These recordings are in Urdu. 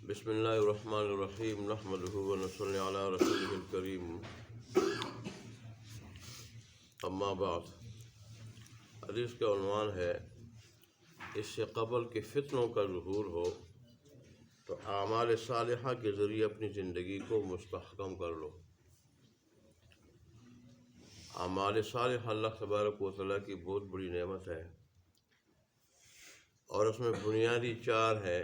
بسم اللہ الرحمن الرحیم نحمدہ ونصلی علی رسولہ الکریم اما بعد۔ حدیث کا عنوان ہے اس سے قبل کہ فتنوں کا ظہور ہو تو اعمال صالحہ کے ذریعے اپنی زندگی کو مستحکم کر لو۔ اعمال صالحہ اللہ تبارک و تعالیٰ کی بہت بڑی نعمت ہے، اور اس میں بنیادی چار ہے: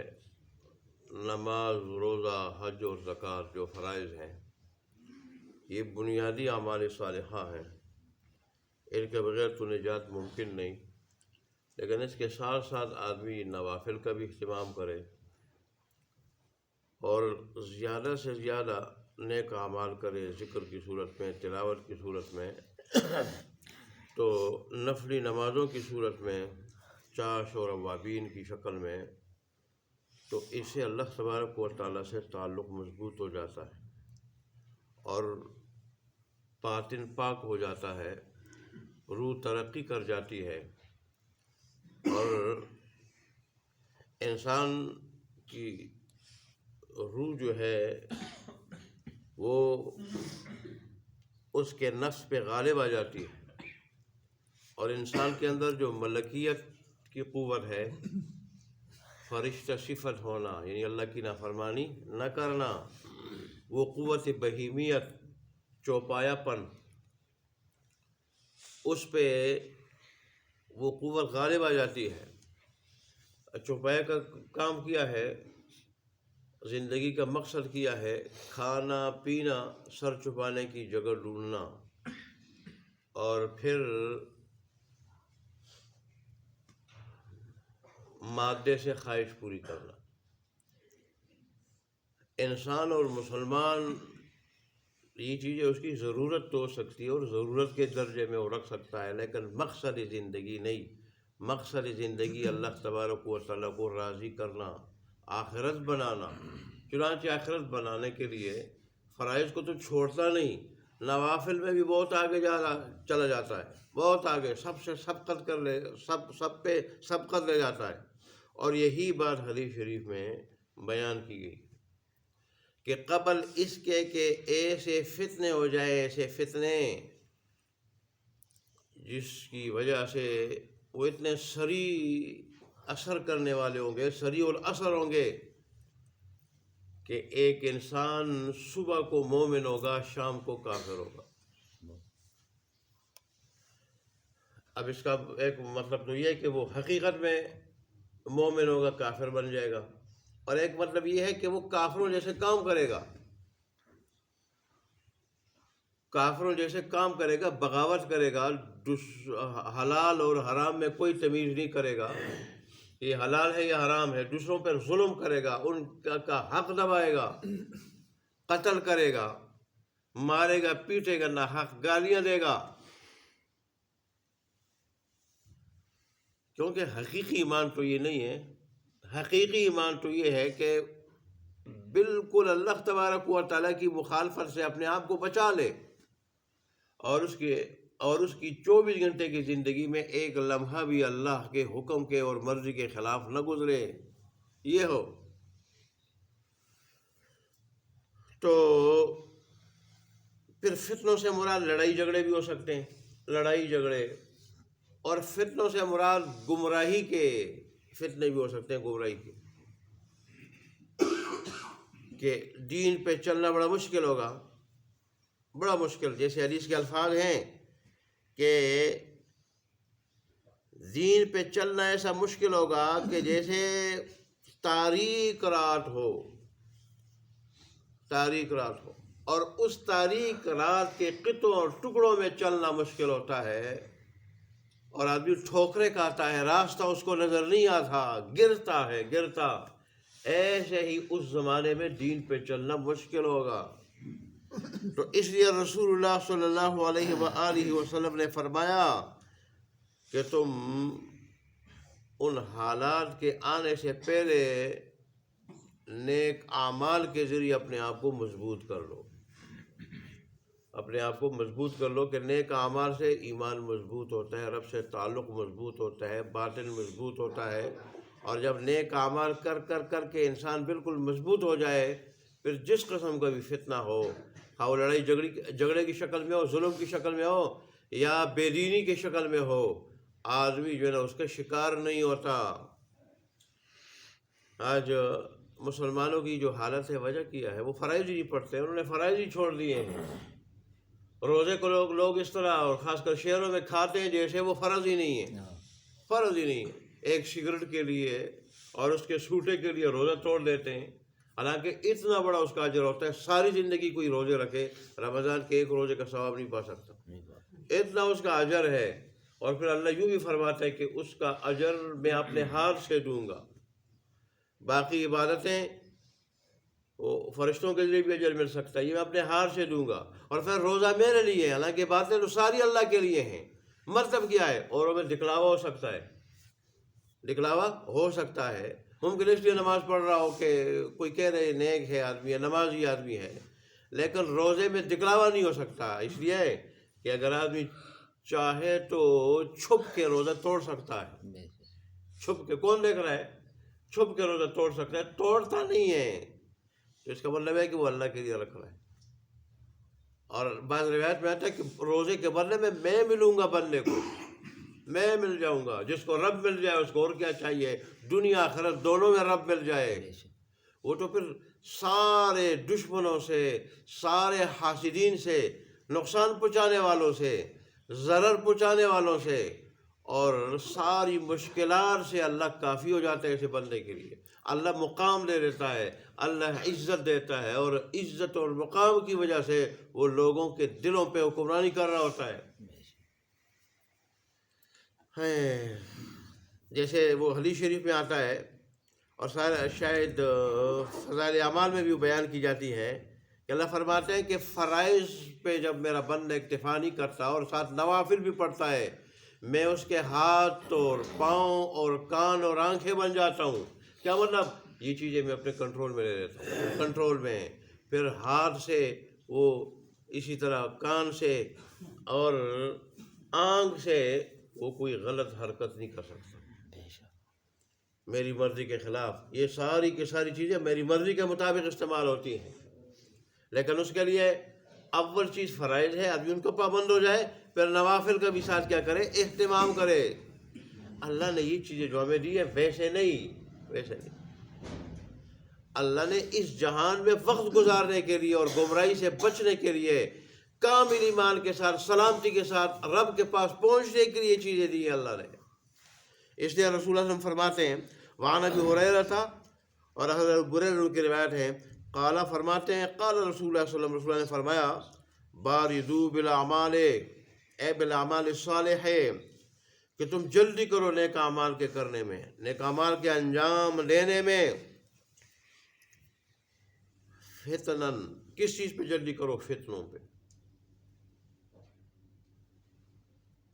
نماز، روزہ، حج اور زکوٰۃ، جو فرائض ہیں۔ یہ بنیادی اعمال صالحہ ہیں، ان کے بغیر تو نجات ممکن نہیں۔ لیکن اس کے ساتھ ساتھ آدمی نوافل کا بھی اہتمام کرے اور زیادہ سے زیادہ نیک اعمال کرے، ذکر کی صورت میں، تلاوت کی صورت میں، تو نفلی نمازوں کی صورت میں، چاش اور اوابین کی شکل میں، تو اس سے اللہ تبارک و تعالیٰ سے تعلق مضبوط ہو جاتا ہے اور باطن پاک ہو جاتا ہے، روح ترقی کر جاتی ہے، اور انسان کی روح جو ہے وہ اس کے نفس پہ غالب آ جاتی ہے، اور انسان کے اندر جو ملکیت کی قوت ہے، فرشتہ صفت ہونا، یعنی اللہ کی نافرمانی نہ کرنا، وہ قوت بہیمیت، چوپایا پن، اس پہ وہ قوت غالب آ جاتی ہے۔ چوپایا کا کام کیا ہے، زندگی کا مقصد کیا ہے، کھانا پینا، سر چھپانے کی جگہ ڈھونڈنا، اور پھر مادے سے خواہش پوری کرنا۔ انسان اور مسلمان یہ چیزیں اس کی ضرورت تو ہو سکتی ہے، اور ضرورت کے درجے میں وہ رکھ سکتا ہے، لیکن مقصد زندگی نہیں۔ مقصد زندگی اللہ تبارک و تعالیٰ کو راضی کرنا، آخرت بنانا۔ چنانچہ آخرت بنانے کے لیے فرائض کو تو چھوڑتا نہیں، نوافل میں بھی بہت آگے چلا جاتا ہے، بہت آگے، سب سے سبقت کر لے، سب پہ سبقت لے جاتا ہے۔ اور یہی بات حدیث شریف میں بیان کی گئی کہ قبل اس کے کہ ایسے فتنے ہو جائے، ایسے فتنے جس کی وجہ سے وہ اتنے سریع اثر کرنے والے ہوں گے، سریع الاثر ہوں گے، کہ ایک انسان صبح کو مومن ہوگا، شام کو کافر ہوگا۔ اب اس کا ایک مطلب تو یہ ہے کہ وہ حقیقت میں مومن ہوگا، کافر بن جائے گا، اور ایک مطلب یہ ہے کہ وہ کافروں جیسے کام کرے گا، کافروں جیسے کام کرے گا، بغاوت کرے گا، حلال اور حرام میں کوئی تمیز نہیں کرے گا، یہ حلال ہے یا حرام ہے، دوسروں پر ظلم کرے گا، ان کا حق دبائے گا، قتل کرے گا، مارے گا، پیٹے گا، ناحق گالیاں دے گا۔ کیونکہ حقیقی ایمان تو یہ نہیں ہے۔ حقیقی ایمان تو یہ ہے کہ بالکل اللہ تبارک و تعالیٰ کی مخالفت سے اپنے آپ کو بچا لے، اور اس کی 24 گھنٹے کی زندگی میں ایک لمحہ بھی اللہ کے حکم کے اور مرضی کے خلاف نہ گزرے، یہ ہو تو پھر فتنوں سے مراد لڑائی جھگڑے بھی ہو سکتے ہیں، لڑائی جھگڑے، اور فتنوں سے مراد گمراہی کے فتنے بھی ہو سکتے ہیں، گمراہی کے، کہ دین پہ چلنا بڑا مشکل ہوگا، بڑا مشکل۔ جیسے حدیث کے الفاظ ہیں کہ دین پہ چلنا ایسا مشکل ہوگا کہ جیسے تاریک رات ہو، تاریک رات ہو، اور اس تاریک رات کے قطعوں اور ٹکڑوں میں چلنا مشکل ہوتا ہے، اور آدمی ٹھوکریں کھاتا ہے، راستہ اس کو نظر نہیں آتا، گرتا۔ ایسے ہی اس زمانے میں دین پہ چلنا مشکل ہوگا۔ تو اس لیے رسول اللہ صلی اللہ علیہ وآلہ وسلم نے فرمایا کہ تم ان حالات کے آنے سے پہلے نیک اعمال کے ذریعے اپنے آپ کو مضبوط کر لو، اپنے آپ کو مضبوط کر لو، کہ نیک اعمال سے ایمان مضبوط ہوتا ہے، رب سے تعلق مضبوط ہوتا ہے، باطن مضبوط ہوتا ہے، اور جب نیک اعمال کر کر کر کے انسان بالکل مضبوط ہو جائے، پھر جس قسم کا بھی فتنہ ہو، خواہ وہ لڑائی جھگڑے کی شکل میں ہو، ظلم کی شکل میں ہو، یا بے دینی کی شکل میں ہو، آدمی جو ہے نا اس کا شکار نہیں ہوتا۔ آج مسلمانوں کی جو حالت ہے، وجہ کیا ہے؟ وہ فرائض ہی نہیں پڑھتے، انہوں نے فرائض ہی چھوڑ دیے ہیں۔ روزے کو لوگ اس طرح، اور خاص کر شہروں میں کھاتے ہیں جیسے وہ فرض ہی نہیں ہے، فرض ہی نہیں ہے۔ ایک سگریٹ کے لیے اور اس کے سوٹے کے لیے روزہ توڑ دیتے ہیں، حالانکہ اتنا بڑا اس کا اجر ہوتا ہے۔ ساری زندگی کوئی روزے رکھے، رمضان کے ایک روزے کا ثواب نہیں پا سکتا، اتنا اس کا اجر ہے۔ اور پھر اللہ یوں بھی فرماتا ہے کہ اس کا اجر میں اپنے ہاتھ سے دوں گا۔ باقی عبادتیں وہ فرشتوں کے لیے بھی اجر مل سکتا ہے، یہ میں اپنے ہاتھ سے دوں گا۔ اور پھر روزہ میرے لیے، حالانکہ باتیں تو ساری اللہ کے لیے ہیں۔ مطلب کیا ہے؟ اوروں میں دکھلاوا ہو سکتا ہے، دکھلاوا ہو سکتا ہے، ممکن اس لیے نماز پڑھ رہا ہو کہ کوئی کہہ رہے نیک ہے آدمی ہے، نمازی آدمی ہے، لیکن روزے میں دکھلاوا نہیں ہو سکتا۔ اس لیے کہ اگر آدمی چاہے تو چھپ کے روزہ توڑ سکتا ہے، چھپ کے، کون دیکھ رہا ہے؟ چھپ کے روزہ توڑ سکتا ہے، توڑتا نہیں ہے، تو اس کا مطلب ہے کہ وہ اللہ کے لیے رکھ رہا ہے۔ اور بعض روایت میں آتا ہے کہ روزے کے بدلے میں ملوں گا بندے کو، میں مل جاؤں گا۔ جس کو رب مل جائے اس کو اور کیا چاہیے؟ دنیا آخرت دونوں میں رب مل جائے۔ وہ تو پھر سارے دشمنوں سے، سارے حاسدین سے، نقصان پہنچانے والوں سے، ضرر پہنچانے والوں سے، اور ساری مشکلات سے اللہ کافی ہو جاتا ہے ایسے بندے کے لیے۔ اللہ مقام دے دیتا ہے، اللہ عزت دیتا ہے، اور عزت اور مقام کی وجہ سے وہ لوگوں کے دلوں پہ حکمرانی کر رہا ہوتا ہے۔ جیسے وہ حدیث شریف میں آتا ہے، اور شاید فضائل اعمال میں بھی بیان کی جاتی ہے کہ اللہ فرماتے ہیں کہ فرائض پہ جب میرا بندہ اکتفا نہیں کرتا اور ساتھ نوافل بھی پڑھتا ہے، میں اس کے ہاتھ اور پاؤں اور کان اور آنکھیں بن جاتا ہوں۔ کیا مطلب؟ یہ چیزیں میں اپنے کنٹرول میں لے لیتا ہوں، کنٹرول میں۔ پھر ہاتھ سے وہ، اسی طرح کان سے اور آنکھ سے وہ کوئی غلط حرکت نہیں کر سکتا میری مرضی کے خلاف۔ یہ ساری کی ساری چیزیں میری مرضی کے مطابق استعمال ہوتی ہیں، لیکن اس کے لیے اول چیز فرائض ہے، آدمی ان کو پابند ہو جائے، پھر نوافل کا بھی ساتھ کیا کرے؟ اہتمام کرے۔ اللہ نے یہ چیزیں جو ہمیں دی ہے ویسے نہیں، ویسے نہیں۔ اللہ نے اس جہان میں وقت گزارنے کے لیے اور گمراہی سے بچنے کے لیے کامل ایمان کے ساتھ، سلامتی کے ساتھ رب کے پاس پہنچنے کے لیے چیزیں دی ہیں اللہ نے۔ اس لیے رسول اللہ صلی اللہ علیہ وسلم فرماتے ہیں، وعن ابی ہریرہ تھا، اور حضرت بریرہ کی روایت ہے، قال فرماتے ہیں، قال رسول اللہ صلی اللہ علیہ وسلم، رسول اللہ نے فرمایا، باردو بالاعمال، اے بالاعمال الصالح، کہ تم جلدی کرو نیک اعمال کے کرنے میں، نیک اعمال کے انجام دینے میں۔ فتنن، کس چیز پہ جلدی کرو؟ فتنوں پہ،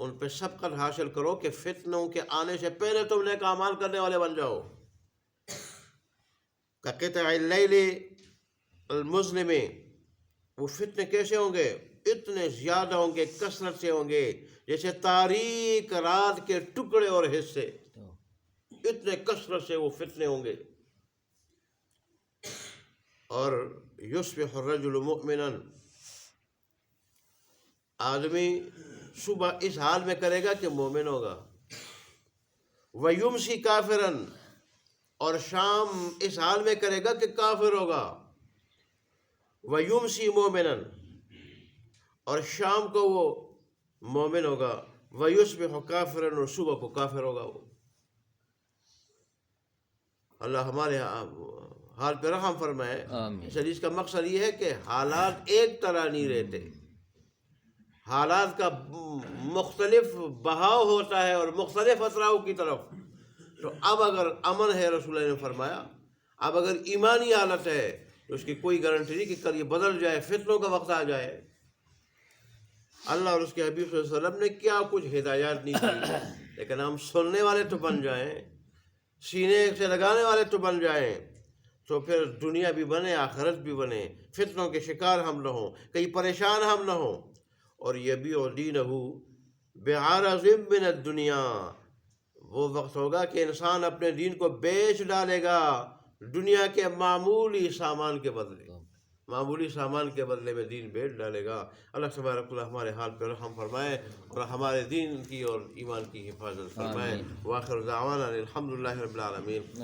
ان پہ سبقت حاصل کرو کہ فتنوں کے آنے سے پہلے تم نیک اعمال کرنے والے بن جاؤ۔ کقطع اللیل المظلم، وہ فتنے کیسے ہوں گے؟ اتنے زیادہ ہوں گے، کثرت سے ہوں گے، جیسے تاریک رات کے ٹکڑے اور حصے، اتنے کثرت سے وہ فتنے ہوں گے۔ اور یصبح الرجل مؤمنا، آدمی صبح اس حال میں کرے گا کہ مومن ہوگا، ویمسی کافرا، اور شام اس حال میں کرے گا کہ کافر ہوگا، ویمسی مومنا، اور شام کو وہ مومن ہوگا، ویصبح کافرا، اور صبح کو کافر ہوگا وہ۔ اللہ ہمارے حال پہ رحم فرمائے۔ اس حدیث کا مقصد یہ ہے کہ حالات ایک طرح نہیں رہتے، حالات کا مختلف بہاؤ ہوتا ہے اور مختلف اطراف کی طرف۔ تو اب اگر امن ہے، رسول اللہ نے فرمایا، اب اگر ایمانی حالت ہے تو اس کی کوئی گارنٹی نہیں کہ کل یہ بدل جائے، فتنوں کا وقت آ جائے۔ اللہ اور اس کے حبیب صلی اللہ علیہ وسلم نے کیا کچھ ہدایات نہیں کی، لیکن ہم سننے والے تو بن جائیں، سینے سے لگانے والے تو بن جائیں، تو پھر دنیا بھی بنے، آخرت بھی بنے، فتنوں کے شکار ہم نہ ہوں، کہیں پریشان ہم نہ ہوں۔ اور یبیع دینہ بعرض من الدنیا، وہ وقت ہوگا کہ انسان اپنے دین کو بیچ ڈالے گا دنیا کے معمولی سامان کے بدلے، معمولی سامان کے بدلے میں دین بیچ ڈالے گا۔ اللہ تبارک اللہ ہمارے حال پہ رحم فرمائے اور ہمارے دین کی اور ایمان کی حفاظت فرمائے۔ وآخر دعوانا الحمدللہ رب العالمین۔